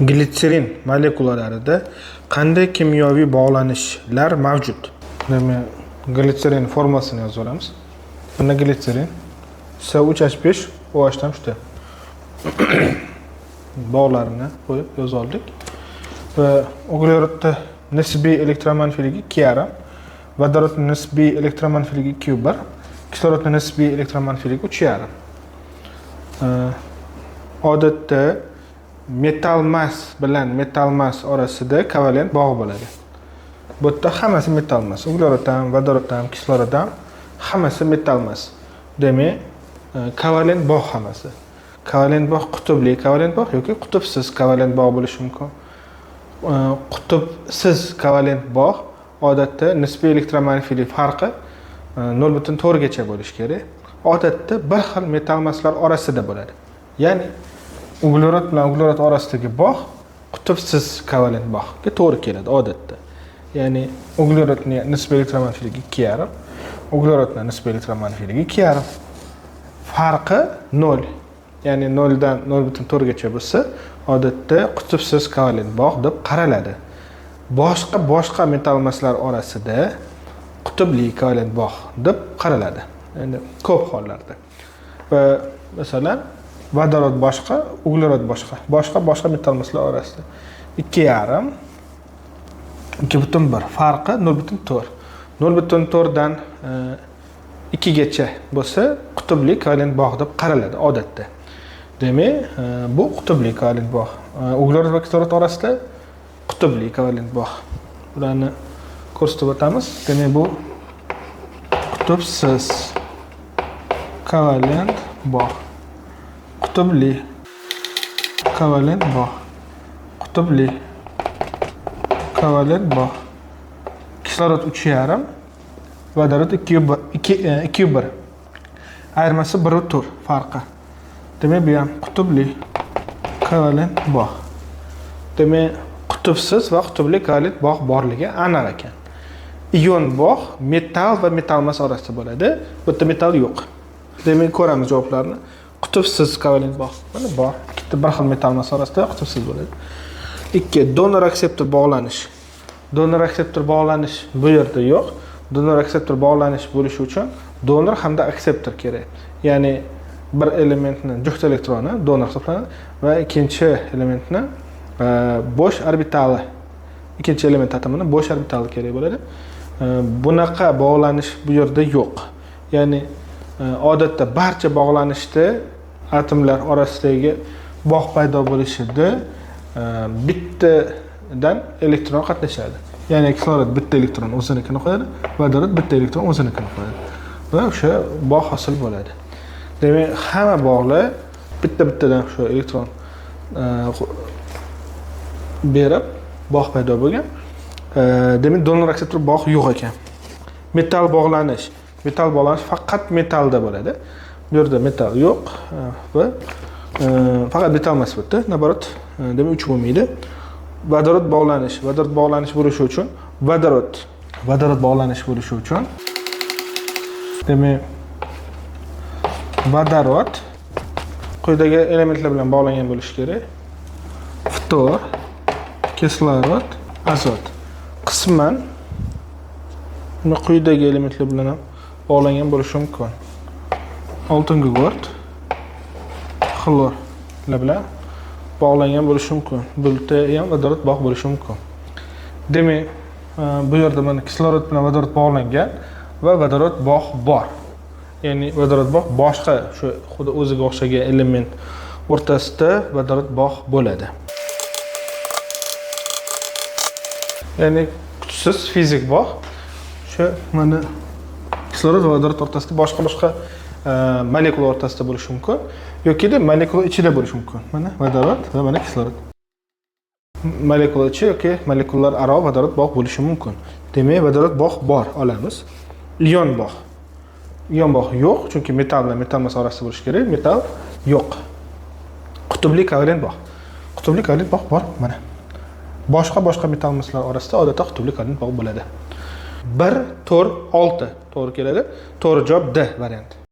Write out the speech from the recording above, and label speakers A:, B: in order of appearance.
A: Glitserin molekulalarida qanday kimyoviy bog'lanishlar mavjud? Demak, glitserin formulasini yozib olamiz. Bunda glitserin C3H5 OH dan 3 bog'larini qo'yib yozib oldik. Va uglerodda nisbiy elektromanfiyligi 2,5, vodorodda nisbiy elektromanfiyligi 2,1, kislorodda nisbiy elektromanfiyligi 3,5. Odatda metal mas bilan metal mas orasida kovalent bog' bo'ladi. Bu yerda hammasi metal mas. Uglerod ham, vodorod ham, kislorod ham hammasi metal mas. Demak, kovalent bog' hammasi. Kovalent bog' qutbli kovalent bog' yoki qutbsiz kovalent bog' bo'lishi mumkin. Qutbsiz kovalent bog' odatda nisbiy elektromanfiylik farqi 0,4 gacha bo'lishi kerak. Odatda bir xil metal maslar orasida bo'ladi. Ya'ni uglerod bilan uglerod orasidagi bog' qutbsiz kovalent bog'ga to'g'ri keladi odatda. Ya'ni uglerodning nisbiy elektromanfiyligi 2,5, uglerodning nisbiy elektromanfiyligi 2,5. Farqi 0. Ya'ni 0 dan 0,4 gacha bo'lsa, odatda qutbsiz kovalent bog' deb qaraladi. Boshqa metal maslar orasida qutbli kovalent bog' deb qaraladi. Endi ko'p hollarda. Va masalan, vodorod boshqa, uglerod boshqa metal maslar orasida 2,5, 2,1 farqi 0,4. 0,4 dan 2 gacha bo'lsa, qutbli kovalent bog' deb qaraladi odatda. Demak, bu qutbli kovalent bog'. Uglerod va kislorod orasida qutbli kovalent bog'. Bularni ko'rsatib o'tamiz. Demak, bu qutbsiz kovalent bog'. Qutbli kovalent bog'. Qutbli kovalent bog'. Kislorod 3,5, vodorod 2,1. Ayirmasi 1,4 farqi. Demak, bu ham qutbli kovalent bog'. Demak, qutbsiz va qutbli kovalent bog' borligi aniq ekan. Ion bog' metal va metal mas orasida bo'ladi. Bu yerda metal yo'q. Demak, ko'ramiz javoblarni. Qutbsiz kovalent bog' mana bor. Ikkita bir xil metal mas orasida qutbsiz bo'ladi. 2. Donor akseptor bog'lanish. Donor akseptor bog'lanish bu yerda yo'q. Donor akseptor bog'lanish bo'lishi uchun donor hamda akseptor kerak. Ya'ni bir elementni juft elektroni donor hisoblanadi va ikkinchi elementni bo'sh orbitali, ikkinchi element atomini bo'sh orbitali kerak bo'ladi. Bunaqa bog'lanish bu yerda yo'q. Ya'ni odatda barcha bog'lanishda atomlar orasidagi bog' paydo bo'lishida bittadan elektron qatnashadi. Ya'ni kislorod bitta elektron o'zinikini qo'yadi, vodorod bitta elektron o'zinikini qo'yadi. Va o'sha bog' hosil bo'ladi. Demak, hamma bog'lar bitta-bittadan shu elektron berib bog' paydo bo'lgan. Demak, donor akseptor bog' yo'q ekan. Metal bog'lanish faqat metalda bo'ladi. Bu yerda metal yo'q va faqat metal emas bu yerda. Naborot, demak 3 bo'lmaydi. Vodorod bog'lanish bo'lishi uchun demak, vodorod quyidagi elementlar bilan bog'langan bo'lishi kerak. Ftor, kislorod, azot. Qisman quyidagi elementlar bilan ham bog'langan bo'lishi mumkin. Oltin gugurt, xlorlar bilan bog'langan bo'lishi mumkin. Bu yerda ham vodorod bog' bo'lishi mumkin. Demak, bu yerda mana kislorod bilan vodorod bog'langan va vodorod bog' bor. Ya'ni vodorod bog' boshqa shu xuddi o'ziga o'xshagan element o'rtasida vodorod bog' bo'ladi. Ya'ni kuchsiz fizik bog' shu mana kislorod va vodorod o'rtasida boshqa molekula o'rtasida bo'lishi mumkin yoki molekula ichida bo'lishi mumkin. Mana vodorod va mana kislorod. Molekula ichi yoki molekulalar aro vodorod bog' bo'lishi mumkin. Demak, vodorod bog' bor olamiz. Ion bog' yo'q, chunki metal bilan metal mas orasida bo'lishi kerak. Metal yo'q. Qutbli kovalent bog' bor mana. Boshqa metal maslar orasida odatda qutbli kovalent bog' bo'ladi. 1, 4, 6 to'g'ri keladi. To'g'ri javob D varianti.